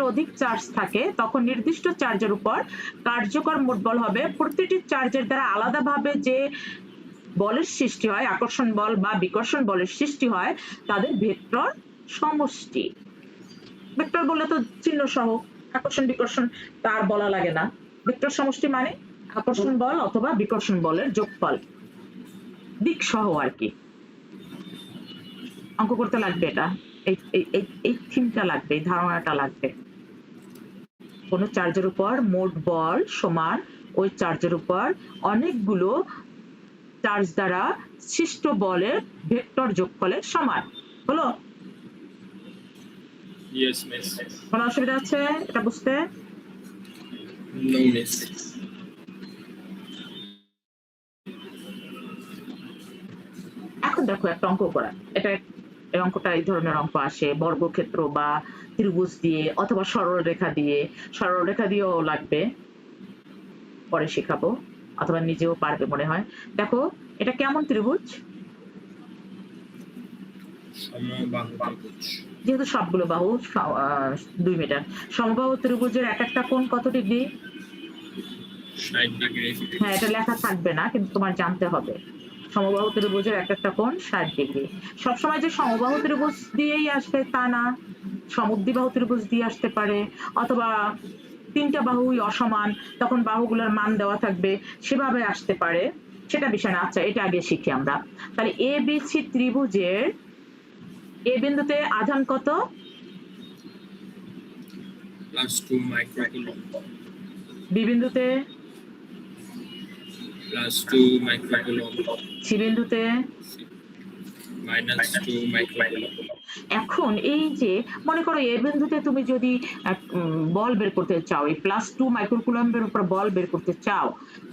অধিক চার্জ থাকে তখন নির্দিষ্ট চার্জের উপর কার্যকর মোট বল হবে প্রতিটি চার্জের দ্বারা আলাদাভাবে যে বলের সৃষ্টি হয়, আকর্ষণ বল বা বিকর্ষণ বলের সৃষ্টি হয় তাদের ভেক্টর সমষ্টি। ভেক্টর বললে তো চিহ্ন সহ, আকর্ষণ বিকর্ষণ তার বলা লাগে না। ভেক্টর সমষ্টি মানে আকর্ষণ বল অথবা বিকর্ষণ বলের যোগফল, দিক সহ আর কি। অঙ্ক করতে লাগবে এটা, এই থিমটা লাগবে, এই ধারণাটা লাগবে। কোন চার্জের উপর মোট বল সমান ওই চার্জের উপর অনেকগুলো চার্জ দ্বারা সৃষ্ট বলের ভেক্টর যোগফলের সমান। হলো? Yes, miss. কোনো অসুবিধা আছে এটা বুঝতে? No, miss. এখন দেখো একটা অঙ্ক করা, এটা এই অঙ্কটা এই ধরনের অঙ্ক আসে বর্গক্ষেত্র বা ত্রিভুজ দিয়ে অথবা সরলরেখা দিয়ে, সরলরেখা দিয়েও লাগবে, পরে শেখাবো, অথবা নিজেও পারবে মনে হয়। দেখো এটা কেমন ত্রিভুজ? সমবাহু ত্রিভুজ। যেহেতু সবগুলো বাহু 2 মিটার, সমবাহু ত্রিভুজের এক একটা কোণ কত ডিগ্রি? 60 ডিগ্রি। হ্যাঁ, এটা লেখা থাকবে না কিন্তু তোমার জানতে হবে। সমবাহু ত্রিভুজের এক একটা কোণ 60 ডিগ্রি। সবসময় যে সমবাহু ত্রিভুজ দিয়েই আসবে তা না, সমদ্বিবাহু ত্রিভুজ দিয়ে আসতে পারে, অথবা 3টা বাহুই অসমান তখন বাহুগুলোর মান দেওয়া থাকবে, সেভাবে আসতে পারে, সেটা বিষয় না। আচ্ছা, এটা আগে শিখি আমরা। তাহলে এ বি সি ত্রিভুজের এ বিন্দুতে আধান কত? +2 মাইক্রোকুলম। বি বিন্দুতে? +2 মাইক্রোকুলম। সি বিন্দুতে? -2 মাইক্রোকুলম। এখন এই যে মনে করো এ বিন্দুতে তুমি যদি বল বের করতে চাও, এই +2 মাইক্রোকুলমের উপর বল বের করতে চাও,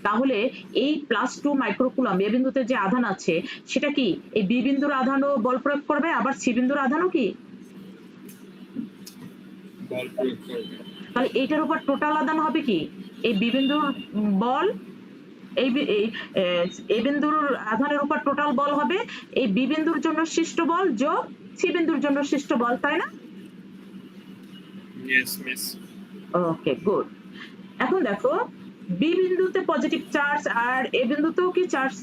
তাহলে এই +2 মাইক্রোকুলম এ বিন্দুতে যে আধান আছে সেটা কি এই বি বিন্দুর আধানও বল প্রয়োগ করবে, আবার সি বিন্দুর আধানও কি বল প্রয়োগ করবে? তাহলে এইটার উপর টোটাল আধান হবে কি এই বি বিন্দুর বল, এই এ বিন্দুর আধানের উপর টোটাল বল হবে এই বি বিন্দুর জন্য সৃষ্ট বল যোগ সি বিন্দুর জন্য সৃষ্ট বল, তাই না? Yes, miss. ওকে, গুড। এখন দেখো বি বিন্দুতে পজিটিভ চার্জ আর এ বিন্দুতেও কি চার্জ?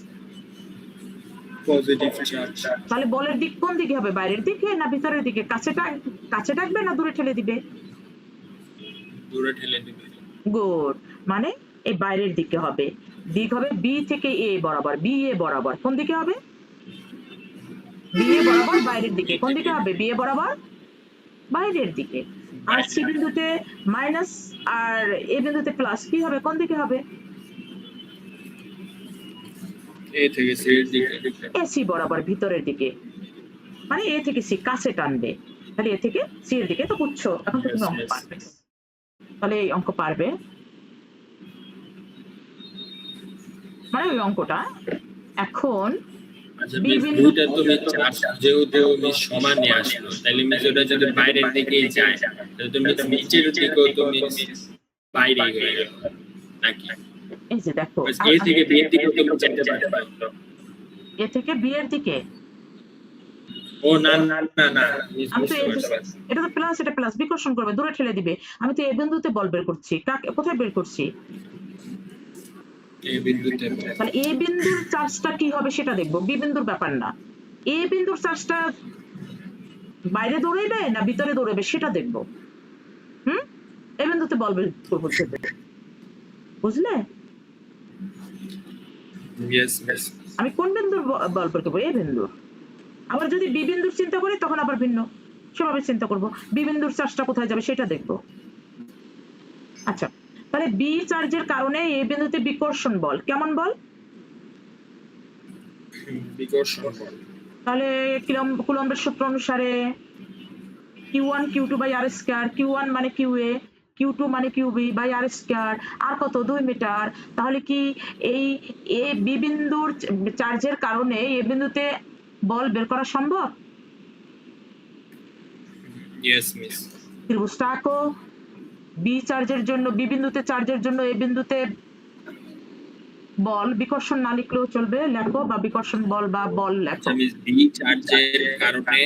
Positive charge. তাহলে বলের দিক কোন দিকে হবে, বাইরের দিকে না ভিতরের দিকে? কাছে টাকবে না দূরে ঠেলে দিবে? দূরে ঠেলে দিবে। গুড, মানে এই বাইরের দিকে হবে। দিক হবে বি থেকে এ বরাবর, বি এ বরাবর। কোন দিকে হবে? বি এ বরাবর বাইরের দিকে। কোন দিকে হবে? বি এ বরাবর বাইরের দিকে। আর সি বিন্দুতে মাইনাস আর এ বিন্দুতে প্লাস, কি হবে? কোন দিকে হবে? এ থেকে সি এর দিকে। এ সি বরাবর ভিতরের দিকে, মানে এ থেকে সি কাছে টানবে, তাহলে এ থেকে সি এর দিকে। তো বুঝছো, এখন তো তুমি অঙ্ক পারবে, তাহলে এই অঙ্ক পারবে, মানে ওই অঙ্কটা। এখন বি বিন্দু দুইটা তো চার্জ যেহেতু মিস সমান নিয়ে আসলো, তাহলে মিস ওটা যদি বাইরের দিকে যায় তাহলে তো মিস নিচের দিকেও তো মিস বাইরে হয়ে গেল নাকি? এই যে দেখো এ থেকে বি এর দিকেও তো যেতে পারতো। এ থেকে বি এর দিকে? ও না না না না, আমি তো এটা তো প্লাস, এটা প্লাস বিকর্ষণ করবে, দূরে ঠেলে দিবে। আমি তো এ বিন্দুতে বল বের করছি, কোথায় বের করছি? এ বিন্দুতে। তাহলে এ বিন্দুর চার্জটা কি হবে সেটা দেখবো, বি বিন্দুর ব্যাপার না। এ বিন্দুর চার্জটা বাইরে দৌড়াবে না ভিতরে দৌড়াবে সেটা দেখবো। এ বিন্দুতে বল বের করবো, বুঝলে? Yes miss. আমি কোন বিন্দুর বল বের করবো? এ বিন্দুর। আবার যদি বি বিন্দুর চিন্তা করি তখন আবার ভিন্ন, সেভাবে চিন্তা করবো। বি বিন্দুর চার্জটা কোথায় যাবে সেটা দেখবো। আচ্ছা, তাহলে বি চার্জের কারণে এ বিন্দুতে বিকর্ষণ বল, কেমন বল? বিকর্ষণ বল। তাহলে কুলম্বের সূত্র অনুসারে Q1 Q2 by R square, Q1 মানে QA, Q2 মানে QB বাই আর স্কয়ার, আর কত? 2 মিটার। তাহলে কি এই এ বি বিন্দুর চার্জের কারণে এ বিন্দুতে বল বের করা সম্ভব? Yes miss. ত্রিভুজটা আঁকো। বি চার্জের জন্য, বি বিন্দুতে চার্জের জন্য এ বিন্দুতে বল, বিকর্ষণ না লিখলেও চলবে, লেখো, বা বিকর্ষণ বল বা বল লেখো। মিস বি চার্জের কারণে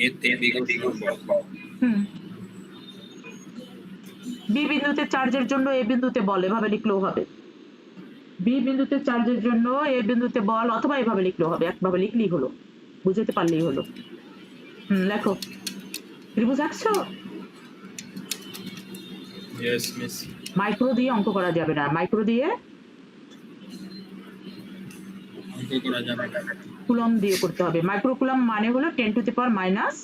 এতে বিকর্ষণ বল। বি বিন্দুতে চার্জের জন্য এ বিন্দুতে বল, এভাবে লিখলেও হবে। বি বিন্দুতে চার্জের জন্য এ বিন্দুতে বল, অথবা এভাবে লিখলেও হবে, একভাবে লিখলেই হলো, বুঝতে পারলেই হলো। লেখো। ত্রিভুজ আঁকছো? Yes miss. মাইক্রো দিয়ে অঙ্ক করা যাবে না, মাইক্রো দিয়ে অঙ্ক করা যাবে না। কুলম দিয়ে করতে হবে। মাইক্রো কুলম মানে হলো 10 to the power minus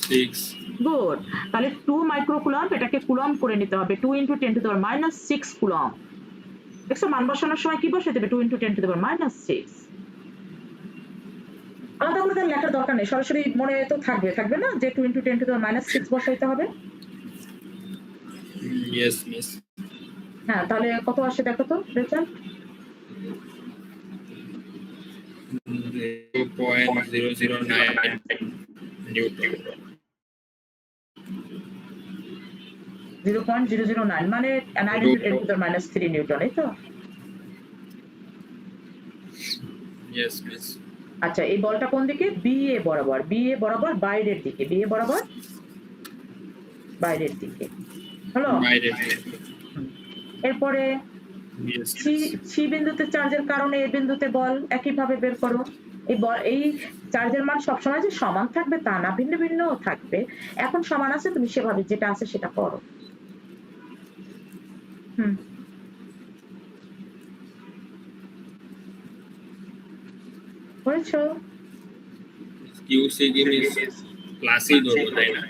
6। Good. তাহলে 2 মাইক্রো কুলম, এটাকে কুলম করে নিতে হবে, 2 into 10 to the power minus 6 coulomb. দেখছো মান বসানোর সময় কি বসে দেবে, 2 into 10 to the power minus 6। আলাদা করে তার লেখার দরকার নেই, সরাসরি মনে তো থাকবে না যে 2 into 10 to the power minus 6 বসাইতে হবে। Yes miss. হ্যাঁ, তাহলে কত আসে দেখো তো রেজাল্ট। 0.009 নিউটন। 0.009 মানে 9 into 10 to the power minus 3 Newton, এই তো। Yes miss. আচ্ছা, এই বলটা কোন দিকে, বি এ বরাবর, বি এ বরাবর বাইরের দিকে, বি এ বরাবর বাইরের দিকে হলো। বাইরে। এরপরে ইয়েস সি সি বিন্দুতে চার্জের কারণে এ বিন্দুতে বল একইভাবে বের করো। এই চার্জের মান সবসময় যে সমান থাকবে তা না, ভিন্ন ভিন্ন থাকবে। এখন সমান আছে, তুমি সেভাবে যেটা আছে সেটা করো। করেছো? কিউসি কি মিস ক্লাসই ধরবো তাই না?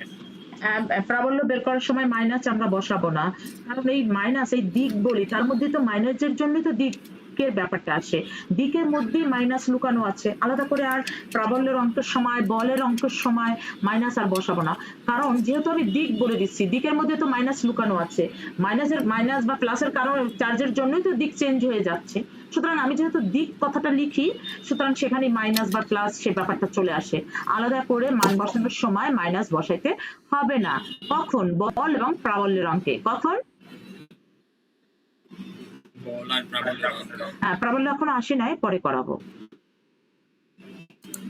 প্রাবল্য বের করার সময় মাইনাস আমরা বসাবো না, কারণ এই মাইনাস, এই দিক বলি, তার মধ্যে তো মাইনাসের জন্যই তো দিকের ব্যাপারটা আসে, দিকের মধ্যেই মাইনাস লুকানো আছে। আলাদা করে আর প্রাবল্যের অঙ্কের সময়, বলের অঙ্কের সময় মাইনাস আর বসাবো না, কারণ যেহেতু আমি দিক বলে দিচ্ছি, দিকের মধ্যে তো মাইনাস লুকানো আছে। মাইনাস বা প্লাসের কারণ চার্জের জন্যই তো দিক চেঞ্জ হয়ে যাচ্ছে। সুতরাং আমি যেহেতু দিক কথাটা লিখি, সুতরাং সেখানে মাইনাস বা প্লাস সে ব্যাপারটা চলে আসে। আলাদা করে মান বসানোর সময় মাইনাস বসাইতে হবে না। কখন? বল এবং প্রাবল্যের অঙ্কে। কখন? বল আর প্রাবল্যের অঙ্ক। প্রাবল্য এখন আসে নাই, পরে করাবো,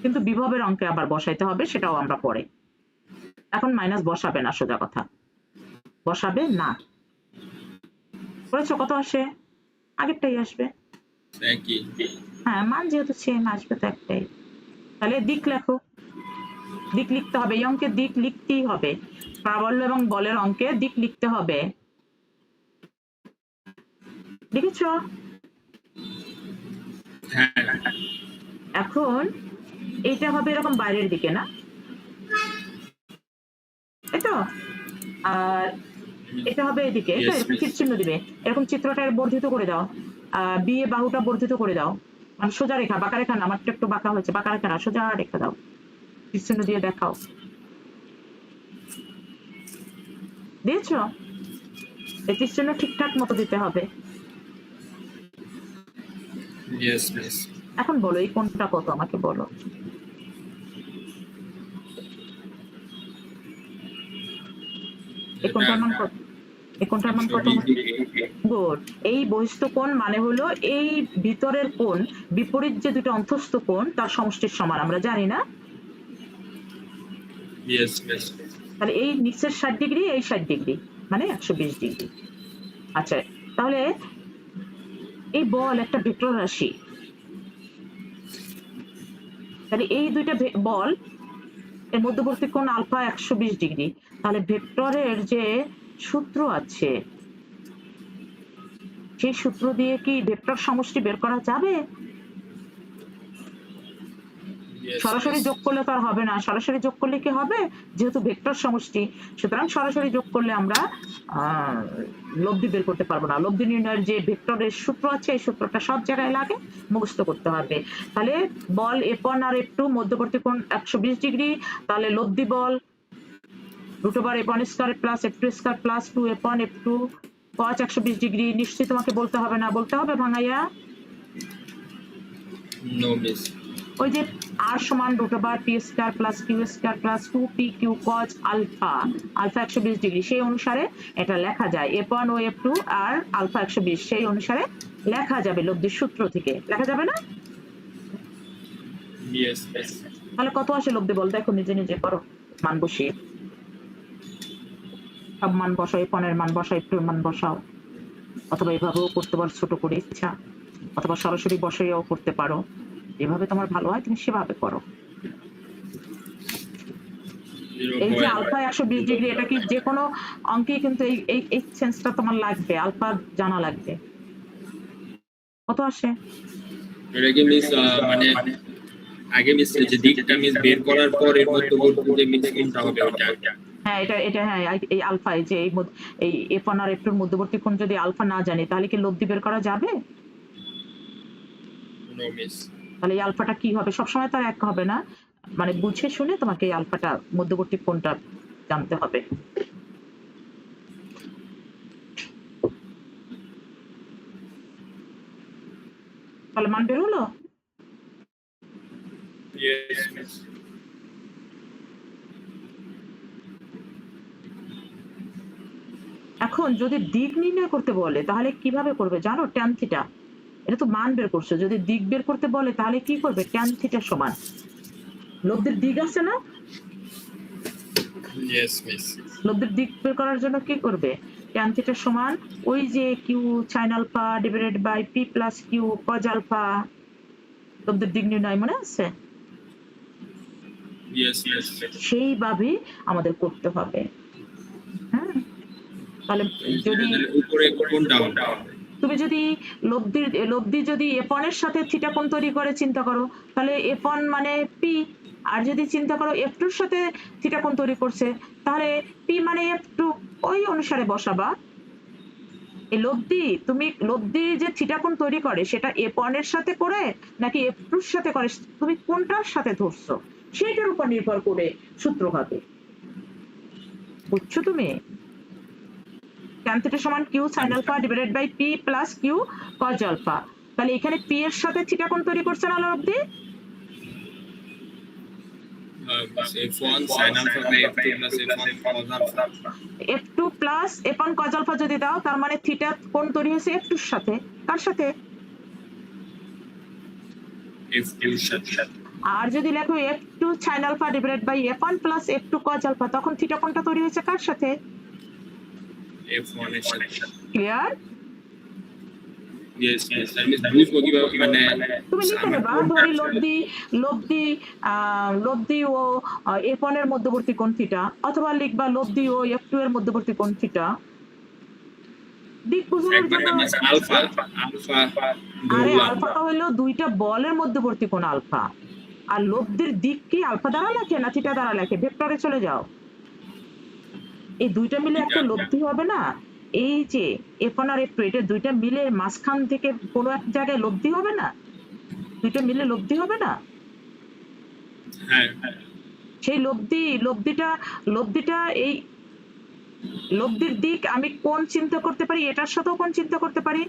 কিন্তু বিভবের অঙ্কে আবার বসাইতে হবে, সেটাও আমরা পরে। এখন মাইনাস বসাবে না, সোজা কথা, বসাবে না। করেছো? কত আসে? আগেরটাই আসবে। একই। হ্যাঁ, মান যেহেতু সেম আসবে তো একটাই। তাহলে দিক লেখো, দিক লিখতে হবে, এই অঙ্কে দিক লিখতেই হবে, প্রাবল্য এবং বলের অঙ্কে দিক লিখতে হবে। লিখেছ? হ্যাঁ। এখন এইটা হবে এরকম বাইরের দিকে না, তাই তো? আর এটা হবে এদিকে, Yes, এরকম miss. তীর চিহ্ন দিবে, এরকম চিত্রটা বর্ধিত করে দাও, বিয়ে বাহুটা বর্ধিত করে দাও, মানে সোজা রেখা, বাঁকা রেখা না, আমারটা একটু বাঁকা হয়েছে, বাঁকা রেখা না, সোজা রেখা দাও, তীর চিহ্ন দিয়ে দেখাও। দিয়েছ? এই তীর চিহ্ন ঠিকঠাক মতো দিতে হবে। Yes, miss. এখন বলো এই কোনটা কত, আমাকে বলো। এই কোনটার মান কত? এই কোনটার মান কত? গুড। এই বহিস্থ কোণ মানে হলো এই ভিতরের কোণ, বিপরীত যে দুটো অন্তস্থ কোণ তার সমষ্টির সমান, আমরা জানি না? Yes, miss. তাহলে এই নিচের 60 ডিগ্রি, এই 60 ডিগ্রি, মানে 120 ডিগ্রি। আচ্ছা, তাহলে এই বল একটা ভেক্টর রাশি, তাহলে এই দুইটা বল, এর মধ্যবর্তী কোণ আলফা 120 ডিগ্রি, তাহলে ভেক্টরের যে সূত্র আছে সেই সূত্র দিয়ে কি ভেক্টর সমষ্টি বের করা যাবে? Yes, সরাসরি miss. যোগ করলে তো আর হবে না, সরাসরি যোগ করলে কি হবে, যেহেতু ভেক্টর সমষ্টি, সুতরাং সরাসরি যোগ করলে আমরা লব্ধি বের করতে পারবো না। লব্ধি নির্ণয়ের যে ভেক্টরের সূত্র আছে, এই সূত্রটা সব জায়গায় লাগে, মুখস্থ করতে হবে। তাহলে বল F1 আর F2 মধ্যবর্তী কোণ 120 ডিগ্রি, তাহলে লব্ধি বল √F1 square plus F2 square plus 2F1 F2 cos 120 degree. নিশ্চয়ই তোমাকে বলতে হবে না, বলতে হবে ভাঙাইয়া? No, miss. ওই যে r সমান √P square plus Q square plus 2PQ cos alpha, alpha 120 degree, সেই অনুসারে এটা লেখা যায়। F1 ও F2 আর আলফা 120, সেই অনুসারে লেখা যাবে, লব্ধির সূত্র থেকে লেখা যাবে না? Yes, miss. তাহলে কত আসে লব্ধি বল, দেখো নিজে নিজে করো মান বসিয়ে। সব মান বসাও, F1 এর মান বসাও, F2 এর মান বসাও, অথবা এভাবেও করতে পারো ছোট করে ইচ্ছা, অথবা সরাসরি বসাইয়াও করতে পারো। যেভাবে তোমার ভালো হয় তুমি সেভাবে করো। এই যে আলফা 120 ডিগ্রি, এটা কি যে কোনো অঙ্কে কিন্তু এই সেন্সটা তোমার লাগবে, আলফা জানা লাগবে। কত আসে? এটা কি মিস মানে আগে মিস যে দিকটা মিস বের করার পর এর মধ্যবর্তী যে মিস কোনটা হবে ওটা? হ্যাঁ এটা হ্যাঁ, এই আলফা, এই যে এই F1 আর F2 এর মধ্যবর্তী কোণ যদি আলফা না জানি তাহলে কি লব্ধি বের করা যাবে? No miss. তাহলে এই আলফাটা কি হবে? সবসময় তো আর এক হবে না, মানে বুঝে শুনে তোমাকে এই আলফাটা মধ্যবর্তী কোণটা জানতে হবে। তাহলে মান বের হলো? Yes miss. এখন যদি দিক নির্ণয় করতে বলে তাহলে কিভাবে করবে জানো? Tan theta. এটা তো মান বের করছো, যদি দিক বের করতে বলে তাহলে কি করবে? ট্যান থিটা সমান লব্ধির দিক আছে না, ইয়েস মিস। লব্ধির দিক বের করার জন্য কি করবে? ট্যান থিটা সমান ওই যে q sine alpha divided by p plus q cos alpha. লব্ধির দিক নির্ণয় মনে আছে? Yes miss. সেইভাবে আমাদের করতে হবে। হ্যাঁ, তাহলে যদি উপরে কোনটা হবে? তুমি যদি লব্ধি যদি F1 এর সাথে থিটা কোণ তৈরি করে চিন্তা করো তাহলে F1 মানে পি, আর যদি চিন্তা করো F2 এর সাথে থিটা কোণ তৈরি করছে তাহলে পি মানে F2, ওই অনুসারে বসাবা। এই তুমি লব্ধি যে থিটা কোণ তৈরি করে সেটা F1 এর সাথে করে নাকি F2 এর সাথে করে, তুমি কোনটার সাথে ধরছো সেটার উপর নির্ভর করে সূত্র হবে। বুঝছো তুমি? tan থিটা সমান q sin alpha divided by p plus q cos alpha. তাহলে এখানে p এর সাথে থিটা কোণ তৈরি করছে না লব্ধি? F1 sin alpha by F2 plus F1 cos alpha। f2 plus f1 cos alpha যদি দাও তার মানে থিটা কোণ তৈরি হয়েছে f2 এর সাথে। কার সাথে? F2 এর সাথে। আর যদি লেখো f2 sin alpha divided by f1 plus f2 cos alpha, তখন থিটা কোণটা তৈরি হয়েছে কার সাথে? F1 এর সাথে। ক্লিয়ার? Yes miss. আমি বুঝবো কিভাবে মানে তুমি লিখে দেবা ধরি লব্ধি ও f1 এর মধ্যবর্তী কোণ থিটা, অথবা লিখবা লব্ধি ও f2 এর মধ্যবর্তী কোণ থিটা। দিক বোঝানোর একবার জন্য মিস আলফা আরে ধরলাম। আলফাটা হলো দুইটা বলের মধ্যবর্তী কোণ আলফা, আর লব্ধির দিক কি আলফা দ্বারা লেখে না থিটা দ্বারা লেখে? ভেক্টরে চলে যাও, এই দুইটা মিলে একটা লব্ধি হবে না? এই যে F1 আর F2 এটা দুইটা মিলে মাঝখান থেকে কোনো এক জায়গায় লব্ধি হবে না? দুইটা মিলে লব্ধি হবে না? হ্যাঁ। সেই লব্ধিটা এই লব্ধির দিক আমি কোন চিন্তা করতে পারি, এটার সাথেও কোন চিন্তা করতে পারি,